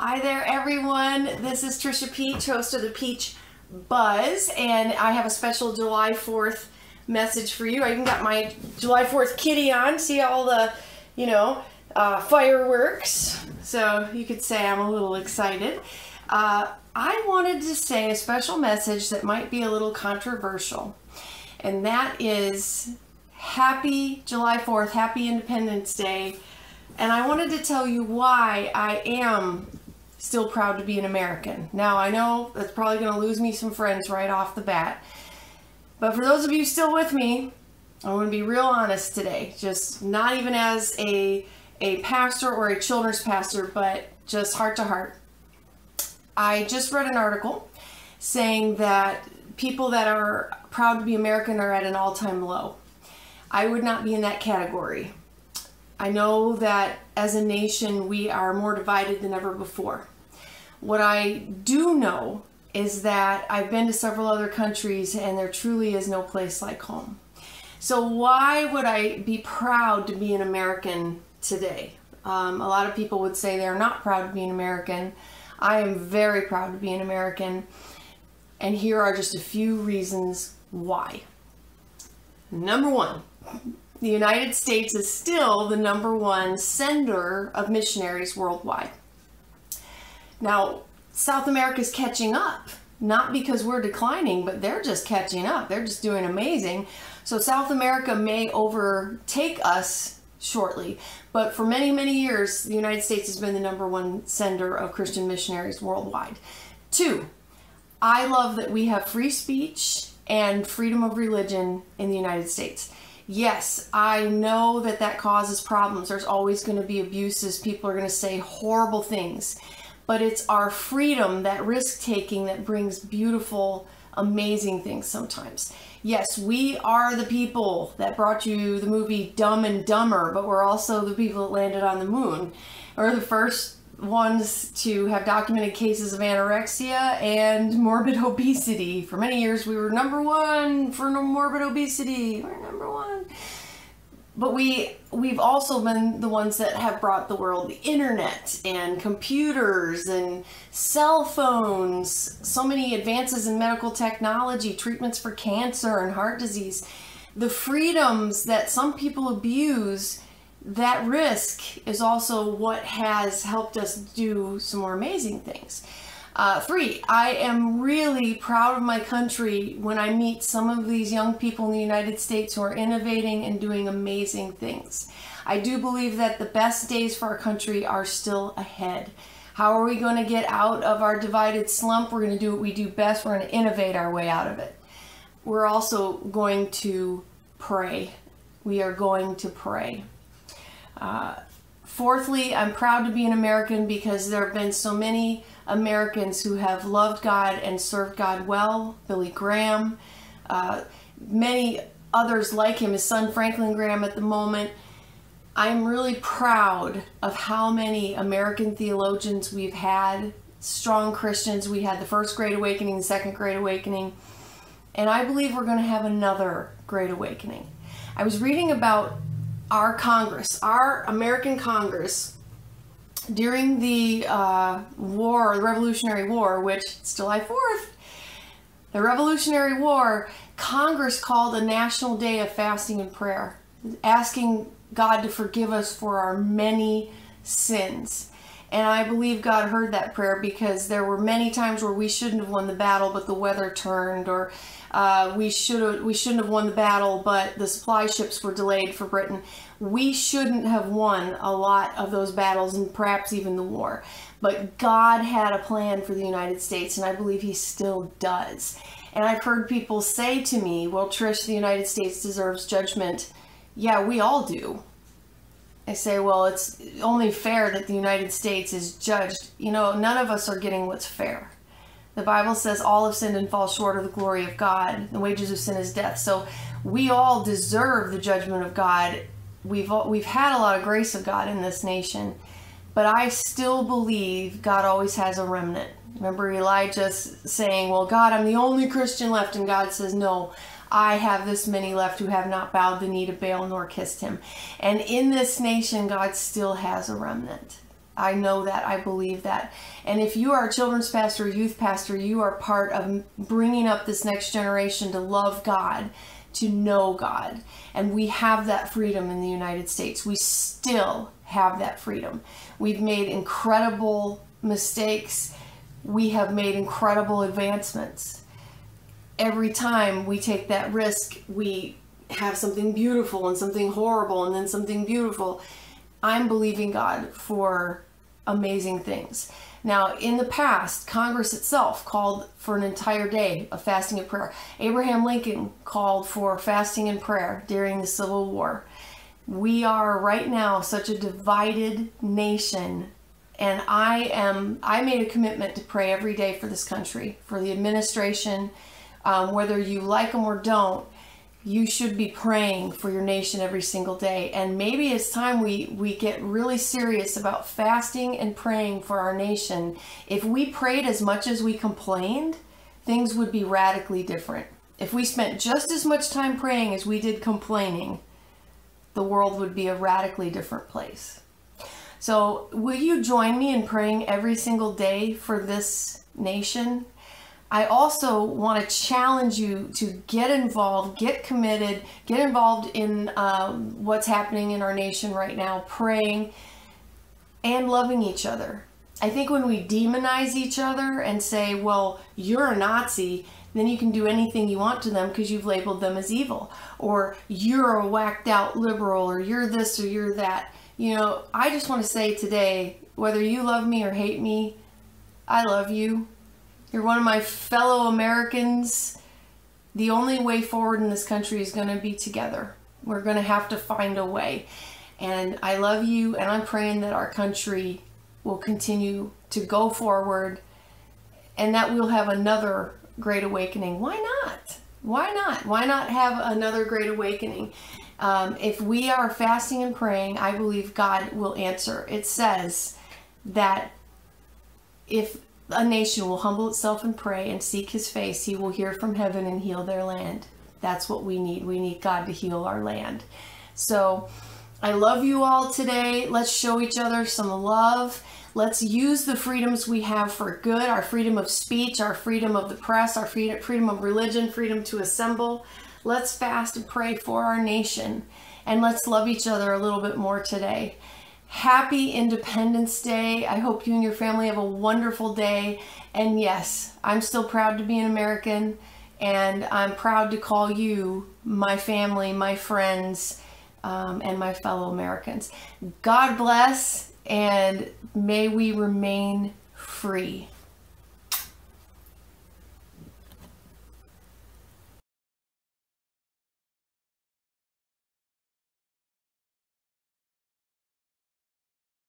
Hi there, everyone. This is Trisha Peach, host of the Peach Buzz, and I have a special July 4th message for you. I even got my July 4th kitty on. See all the, fireworks. So you could say I'm a little excited. I wanted to say a special message that might be a little controversial, and that is Happy July 4th, Happy Independence Day. And I wanted to tell you why I am still proud to be an American. Now, I know that's probably going to lose me some friends right off the bat. But for those of you still with me, I want to be real honest today. Just not even as a pastor or a children's pastor, but just heart to heart. I just read an article saying that people that are proud to be American are at an all-time low. I would not be in that category. I know that as a nation, we are more divided than ever before. What I do know is that I've been to several other countries and there truly is no place like home. So why would I be proud to be an American today? A lot of people would say they're not proud to be an American. I am very proud to be an American. And here are just a few reasons why. Number one. The United States is still the #1 sender of missionaries worldwide. Now, South America is catching up, not because we're declining, but they're just catching up. They're just doing amazing. So South America may overtake us shortly, but for many, many years, the United States has been the #1 sender of Christian missionaries worldwide. 2, I love that we have free speech and freedom of religion in the United States. Yes, I know that that causes problems. There's always going to be abuses. People are going to say horrible things. But it's our freedom, that risk-taking, that brings beautiful, amazing things sometimes. Yes, we are the people that brought you the movie Dumb and Dumber, but we're also the people that landed on the moon. We're the first ones to have documented cases of anorexia and morbid obesity. For many years, we were #1 for morbid obesity. We're #1. But we've also been the ones that have brought the world the internet and computers and cell phones, so many advances in medical technology, treatments for cancer and heart disease. The freedoms that some people abuse, that risk is also what has helped us do some more amazing things. 3, I am really proud of my country when I meet some of these young people in the United States who are innovating and doing amazing things. I do believe that the best days for our country are still ahead. How are we going to get out of our divided slump? We're going to do what we do best. We're going to innovate our way out of it. We're also going to pray. We are going to pray. Fourthly, I'm proud to be an American because there have been so many Americans who have loved God and served God well. Billy Graham, many others like him, his son Franklin Graham at the moment. I'm really proud of how many American theologians we've had, strong Christians. We had the First Great Awakening, the Second Great Awakening, and I believe we're going to have another Great Awakening. I was reading about our Congress, our American Congress, during the war, the Revolutionary War, which it's July 4th, the Revolutionary War, Congress called a national day of fasting and prayer, asking God to forgive us for our many sins. And I believe God heard that prayer because there were many times where we shouldn't have won the battle, but the weather turned, or we shouldn't have won the battle, but the supply ships were delayed for Britain. We shouldn't have won a lot of those battles and perhaps even the war. But God had a plan for the United States, and I believe He still does. And I've heard people say to me, well, Trish, the United States deserves judgment. Yeah, we all do. I say, well, it's only fair that the United States is judged. You know, none of us are getting what's fair. The Bible says all have sinned and fall short of the glory of God. The wages of sin is death. So we all deserve the judgment of God. We've had a lot of grace of God in this nation, but I still believe God always has a remnant. Remember Elijah saying, well, God, I'm the only Christian left. And God says, no, I have this many left who have not bowed the knee to Baal nor kissed him. And in this nation, God still has a remnant. I know that, I believe that. And if you are a children's pastor, youth pastor, you are part of bringing up this next generation to love God, to know God. And we have that freedom in the United States. We still have that freedom. We've made incredible mistakes. We have made incredible advancements. Every time we take that risk, we have something beautiful and something horrible and then something beautiful. I'm believing God for amazing things. Now, in the past, Congress itself called for an entire day of fasting and prayer. Abraham Lincoln called for fasting and prayer during the Civil War. We are right now such a divided nation, and I made a commitment to pray every day for this country, for the administration. Whether you like them or don't, you should be praying for your nation every single day. And maybe it's time we get really serious about fasting and praying for our nation. If we prayed as much as we complained, things would be radically different. If we spent just as much time praying as we did complaining, the world would be a radically different place. So will you join me in praying every single day for this nation? I also want to challenge you to get involved, get committed, get involved in what's happening in our nation right now, praying and loving each other. I think when we demonize each other and say, well, you're a Nazi, then you can do anything you want to them because you've labeled them as evil. Or you're a whacked out liberal, or you're this or you're that. You know, I just want to say today, whether you love me or hate me, I love you. You're one of my fellow Americans. The only way forward in this country is going to be together. We're going to have to find a way. And I love you, and I'm praying that our country will continue to go forward and that we'll have another great awakening. Why not? Why not? Why not have another great awakening? If we are fasting and praying, I believe God will answer. It says that if a nation will humble itself and pray and seek his face, he will hear from heaven and heal their land. That's what we need. We need God to heal our land. So I love you all today. Let's show each other some love. Let's use the freedoms we have for good, our freedom of speech, our freedom of the press, our freedom of religion, freedom to assemble. Let's fast and pray for our nation, and let's love each other a little bit more today. Happy Independence Day. I hope you and your family have a wonderful day. And yes, I'm still proud to be an American, and I'm proud to call you my family, my friends, and my fellow Americans. God bless, and may we remain free.